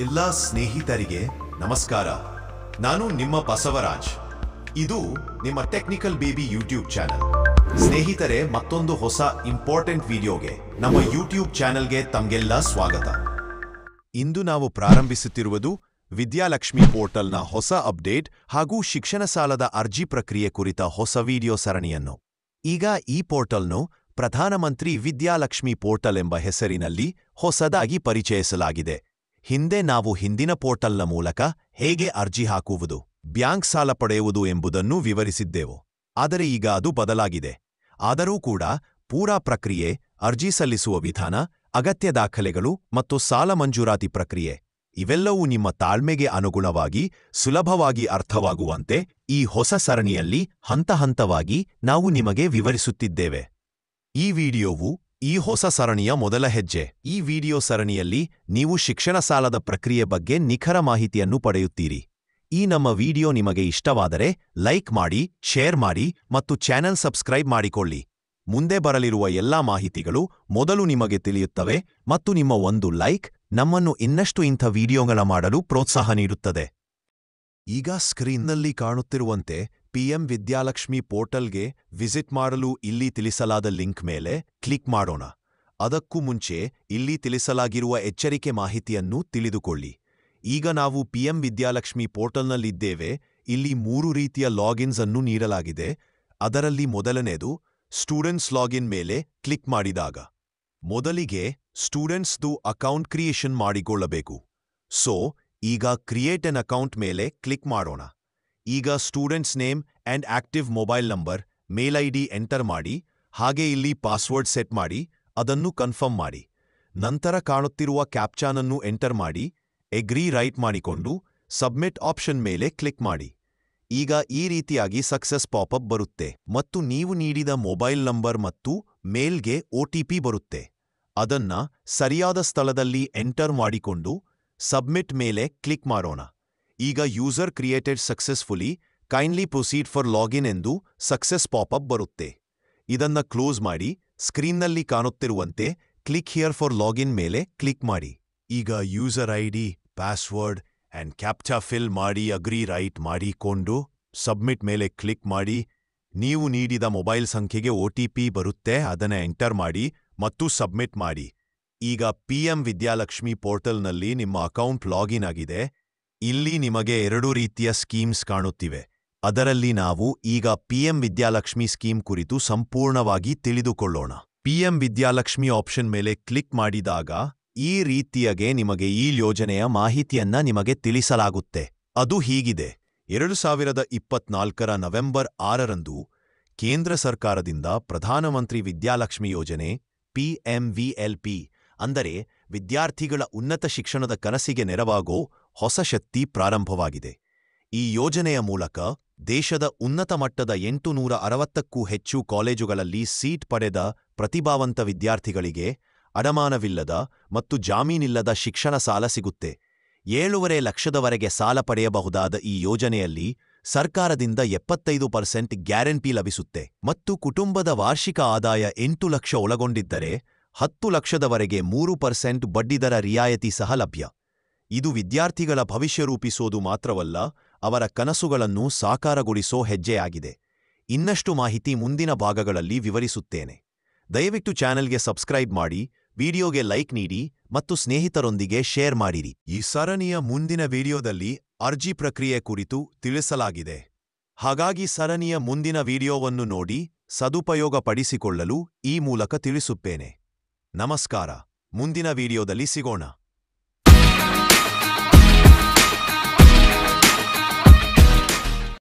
ಎಲ್ಲ ಸ್ನೇಹಿತರಿಗೆ ನಮಸ್ಕಾರ. ನಾನು ನಿಮ್ಮ ಬಸವರಾಜ್. ಇದು ನಿಮ್ಮ ಟೆಕ್ನಿಕಲ್ ಬೇಬಿ ಯೂಟ್ಯೂಬ್ ಚಾನೆಲ್. ಸ್ನೇಹಿತರೆ, ಮತ್ತೊಂದು ಹೊಸ ಇಂಪಾರ್ಟೆಂಟ್ ವಿಡಿಯೋಗೆ ನಮ್ಮ ಯೂಟ್ಯೂಬ್ ಚಾನೆಲ್ಗೆ ತಮಗೆಲ್ಲ ಸ್ವಾಗತ. ಇಂದು ನಾವು ಪ್ರಾರಂಭಿಸುತ್ತಿರುವುದು ವಿದ್ಯಾಲಕ್ಷ್ಮಿ ಪೋರ್ಟಲ್ನ ಹೊಸ ಅಪ್ಡೇಟ್ ಹಾಗೂ ಶಿಕ್ಷಣ ಸಾಲದ ಅರ್ಜಿ ಪ್ರಕ್ರಿಯೆ ಕುರಿತ ಹೊಸ ವಿಡಿಯೋ ಸರಣಿಯನ್ನು. ಈಗ ಈ ಪೋರ್ಟಲ್ನು ಪ್ರಧಾನಮಂತ್ರಿ ವಿದ್ಯಾಲಕ್ಷ್ಮಿ ಪೋರ್ಟಲ್ ಎಂಬ ಹೆಸರಿನಲ್ಲಿ ಹೊಸದಾಗಿ ಪರಿಚಯಿಸಲಾಗಿದೆ. ಹಿಂದೆ ನಾವು ಹಿಂದಿನ ಪೋರ್ಟಲ್ನ ಮೂಲಕ ಹೇಗೆ ಅರ್ಜಿ ಹಾಕುವುದು, ಬ್ಯಾಂಕ್ ಸಾಲ ಪಡೆಯುವುದು ಎಂಬುದನ್ನು ವಿವರಿಸಿದ್ದೆವು. ಆದರೆ ಈಗ ಅದು ಬದಲಾಗಿದೆ. ಆದರೂ ಕೂಡ ಪೂರಾ ಪ್ರಕ್ರಿಯೆ, ಅರ್ಜಿ ಸಲ್ಲಿಸುವ ವಿಧಾನ, ಅಗತ್ಯ ದಾಖಲೆಗಳು ಮತ್ತು ಸಾಲ ಮಂಜೂರಾತಿ ಪ್ರಕ್ರಿಯೆ ಇವೆಲ್ಲವೂ ನಿಮ್ಮ ತಾಳ್ಮೆಗೆ ಅನುಗುಣವಾಗಿ ಸುಲಭವಾಗಿ ಅರ್ಥವಾಗುವಂತೆ ಈ ಹೊಸ ಸರಣಿಯಲ್ಲಿ ಹಂತ ಹಂತವಾಗಿ ನಾವು ನಿಮಗೆ ವಿವರಿಸುತ್ತಿದ್ದೇವೆ. ಈ ವಿಡಿಯೋವು ಈ ಹೊಸ ಸರಣಿಯ ಮೊದಲ ಹೆಜ್ಜೆ. ಈ ವಿಡಿಯೋ ಸರಣಿಯಲ್ಲಿ ನೀವು ಶಿಕ್ಷಣ ಸಾಲದ ಪ್ರಕ್ರಿಯೆ ಬಗ್ಗೆ ನಿಖರ ಮಾಹಿತಿಯನ್ನು ಪಡೆಯುತ್ತೀರಿ. ಈ ನಮ್ಮ ವಿಡಿಯೋ ನಿಮಗೆ ಇಷ್ಟವಾದರೆ ಲೈಕ್ ಮಾಡಿ, ಶೇರ್ ಮಾಡಿ ಮತ್ತು ಚಾನೆಲ್ ಸಬ್ಸ್ಕ್ರೈಬ್ ಮಾಡಿಕೊಳ್ಳಿ. ಮುಂದೆ ಬರಲಿರುವ ಎಲ್ಲಾ ಮಾಹಿತಿಗಳು ಮೊದಲು ನಿಮಗೆ ತಿಳಿಯುತ್ತವೆ ಮತ್ತು ನಿಮ್ಮ ಒಂದು ಲೈಕ್ ನಮ್ಮನ್ನು ಇನ್ನಷ್ಟು ಇಂಥ ವಿಡಿಯೋಗಳ ಮಾಡಲು ಪ್ರೋತ್ಸಾಹ ನೀಡುತ್ತದೆ. ಈಗ ಸ್ಕ್ರೀನ್ನಲ್ಲಿ ಕಾಣುತ್ತಿರುವಂತೆ ಪಿಎಂ ವಿದ್ಯಾಲಕ್ಷ್ಮಿ ಪೋರ್ಟಲ್ಗೆ ವಿಸಿಟ್ ಮಾಡಲು ಇಲ್ಲಿ ತಿಳಿಸಲಾದ ಲಿಂಕ್ ಮೇಲೆ ಕ್ಲಿಕ್ ಮಾಡೋಣ. ಅದಕ್ಕೂ ಮುಂಚೆ ಇಲ್ಲಿ ತಿಳಿಸಲಾಗಿರುವ ಎಚ್ಚರಿಕೆ ಮಾಹಿತಿಯನ್ನು ತಿಳಿದುಕೊಳ್ಳಿ. ಈಗ ನಾವು ಪಿಎಂ ವಿದ್ಯಾಲಕ್ಷ್ಮಿ ಪೋರ್ಟಲ್ನಲ್ಲಿದ್ದೇವೆ. ಇಲ್ಲಿ 3 ರೀತಿಯ ಲಾಗಿನ್ಸ್ ಅನ್ನು ನೀಡಲಾಗಿದೆ. ಅದರಲ್ಲಿ ಮೊದಲನೇದು ಸ್ಟೂಡೆಂಟ್ಸ್ ಲಾಗಿನ್ ಮೇಲೆ ಕ್ಲಿಕ್ ಮಾಡಿದಾಗ ಮೊದಲಿಗೆ ಸ್ಟೂಡೆಂಟ್ಸ್ದು ಅಕೌಂಟ್ ಕ್ರಿಯೇಷನ್ ಮಾಡಿಕೊಳ್ಳಬೇಕು. ಈಗ ಕ್ರಿಯೇಟ್ ಎನ್ ಅಕೌಂಟ್ ಮೇಲೆ ಕ್ಲಿಕ್ ಮಾಡೋಣ. ಈಗ students name and active mobile number, mail ID enter ಮಾಡಿ. ಹಾಗೆ ಇಲ್ಲಿ ಪಾಸ್ವರ್ಡ್ ಸೆಟ್ ಮಾಡಿ ಅದನ್ನು ಕನ್ಫರ್ಮ್ ಮಾಡಿ. ನಂತರ ಕಾಣುತ್ತಿರುವ ಕ್ಯಾಪ್ಚಾನನ್ನು ಎಂಟರ್ ಮಾಡಿ ಎಗ್ರಿ ರೈಟ್ ಮಾಡಿಕೊಂಡು ಸಬ್ಮಿಟ್ ಆಪ್ಷನ್ ಮೇಲೆ ಕ್ಲಿಕ್ ಮಾಡಿ. ಈಗ ಈ ರೀತಿಯಾಗಿ ಸಕ್ಸಸ್ ಪಾಪಪ್ ಬರುತ್ತೆ ಮತ್ತು ನೀವು ನೀಡಿದ ಮೊಬೈಲ್ ನಂಬರ್ ಮತ್ತು ಮೇಲ್ಗೆ OTP ಬರುತ್ತೆ. ಅದನ್ನ ಸರಿಯಾದ ಸ್ಥಳದಲ್ಲಿ ಎಂಟರ್ ಮಾಡಿಕೊಂಡು ಸಬ್ಮಿಟ್ ಮೇಲೆ ಕ್ಲಿಕ್ ಮಾಡೋಣ. ಈಗ user created successfully, kindly proceed for login ಎಂದು ಸಕ್ಸಸ್ ಪಾಪಪ್ ಬರುತ್ತೆ. ಇದನ್ನ ಕ್ಲೋಸ್ ಮಾಡಿ ಸ್ಕ್ರೀನ್ನಲ್ಲಿ ಕಾಣುತ್ತಿರುವಂತೆ ಕ್ಲಿಕ್ ಹಿಯರ್ ಫಾರ್ ಲಾಗಿನ್ ಮೇಲೆ ಕ್ಲಿಕ್ ಮಾಡಿ. ಈಗ user ID, password and captcha fill ಮಾಡಿ ಅಗ್ರಿ ರೈಟ್ ಮಾಡಿಕೊಂಡು ಸಬ್ಮಿಟ್ ಮೇಲೆ ಕ್ಲಿಕ್ ಮಾಡಿ. ನೀವು ನೀಡಿದ ಮೊಬೈಲ್ ಸಂಖ್ಯೆಗೆ OTP ಬರುತ್ತೆ, ಅದನ್ನ ಎಂಟರ್ ಮಾಡಿ ಮತ್ತು ಸಬ್ಮಿಟ್ ಮಾಡಿ. ಈಗ ಪಿಎಂ ವಿದ್ಯಾಲಕ್ಷ್ಮಿ ಪೋರ್ಟಲ್ನಲ್ಲಿ ನಿಮ್ಮ ಅಕೌಂಟ್ ಲಾಗಿನ್ ಆಗಿದೆ. ಇಲ್ಲಿ ನಿಮಗೆ 2 ರೀತಿಯ ಸ್ಕೀಮ್ಸ್ ಕಾಣುತ್ತಿವೆ. ಅದರಲ್ಲಿ ನಾವು ಈಗ ಪಿಎಂ ವಿದ್ಯಾಲಕ್ಷ್ಮಿ ಸ್ಕೀಮ್ ಕುರಿತು ಸಂಪೂರ್ಣವಾಗಿ ತಿಳಿದುಕೊಳ್ಳೋಣ. ಪಿಎಂ ವಿದ್ಯಾಲಕ್ಷ್ಮಿ ಆಪ್ಷನ್ ಮೇಲೆ ಕ್ಲಿಕ್ ಮಾಡಿದಾಗ ಈ ರೀತಿಯಾಗೆ ನಿಮಗೆ ಈ ಯೋಜನೆಯ ಮಾಹಿತಿಯನ್ನ ನಿಮಗೆ ತಿಳಿಸಲಾಗುತ್ತೆ. ಅದು ಹೀಗಿದೆ. 2024 ನವೆಂಬರ್ 6ರಂದು ಕೇಂದ್ರ ಸರ್ಕಾರದಿಂದ ಪ್ರಧಾನಮಂತ್ರಿ ವಿದ್ಯಾಲಕ್ಷ್ಮಿ ಯೋಜನೆ PMVLP ಅಂದರೆ ವಿದ್ಯಾರ್ಥಿಗಳ ಉನ್ನತ ಶಿಕ್ಷಣದ ಕನಸಿಗೆ ನೆರವಾಗೋ ಹೊಸ ಶಕ್ತಿ ಪ್ರಾರಂಭವಾಗಿದೆ. ಈ ಯೋಜನೆಯ ಮೂಲಕ ದೇಶದ ಉನ್ನತ ಮಟ್ಟದ 860ಕ್ಕೂ ಹೆಚ್ಚು ಕಾಲೇಜುಗಳಲ್ಲಿ ಸೀಟ್ ಪಡೆದ ಪ್ರತಿಭಾವಂತ ವಿದ್ಯಾರ್ಥಿಗಳಿಗೆ ಅಡಮಾನವಿಲ್ಲದ ಮತ್ತು ಜಾಮೀನಿಲ್ಲದ ಶಿಕ್ಷಣ ಸಾಲ ಸಿಗುತ್ತೆ. 7.5 ಲಕ್ಷದವರೆಗೆ ಸಾಲ ಪಡೆಯಬಹುದಾದ ಈ ಯೋಜನೆಯಲ್ಲಿ ಸರ್ಕಾರದಿಂದ 75% ಗ್ಯಾರಂಟಿ ಲಭಿಸುತ್ತೆ ಮತ್ತು ಕುಟುಂಬದ ವಾರ್ಷಿಕ ಆದಾಯ 8 ಲಕ್ಷ ಒಳಗೊಂಡಿದ್ದರೆ 10 ಲಕ್ಷದವರೆಗೆ 3% ಬಡ್ಡಿದರ ರಿಯಾಯಿತಿ ಸಹ ಲಭ್ಯ. ಇದು ವಿದ್ಯಾರ್ಥಿಗಳ ಭವಿಷ್ಯ ರೂಪಿಸೋದು ಮಾತ್ರವಲ್ಲ, ಅವರ ಕನಸುಗಳನ್ನು ಸಾಕಾರಗೊಳಿಸೋ ಹೆಜ್ಜೆಯಾಗಿದೆ. ಇನ್ನಷ್ಟು ಮಾಹಿತಿ ಮುಂದಿನ ಭಾಗಗಳಲ್ಲಿ ವಿವರಿಸುತ್ತೇನೆ. ದಯವಿಟ್ಟು ಚಾನೆಲ್ಗೆ ಸಬ್ಸ್ಕ್ರೈಬ್ ಮಾಡಿ, ವಿಡಿಯೋಗೆ ಲೈಕ್ ನೀಡಿ ಮತ್ತು ಸ್ನೇಹಿತರೊಂದಿಗೆ ಶೇರ್ ಮಾಡಿರಿ. ಈ ಸರಣಿಯ ಮುಂದಿನ ವಿಡಿಯೋದಲ್ಲಿ ಅರ್ಜಿ ಪ್ರಕ್ರಿಯೆ ಕುರಿತು ತಿಳಿಸಲಾಗಿದೆ. ಹಾಗಾಗಿ ಸರಣಿಯ ಮುಂದಿನ ವಿಡಿಯೋವನ್ನು ನೋಡಿ ಸದುಪಯೋಗ ಪಡಿಸಿಕೊಳ್ಳಲು ಈ ಮೂಲಕ ತಿಳಿಸುತ್ತೇನೆ. ನಮಸ್ಕಾರ. ಮುಂದಿನ ವಿಡಿಯೋದಲ್ಲಿ ಸಿಗೋಣ.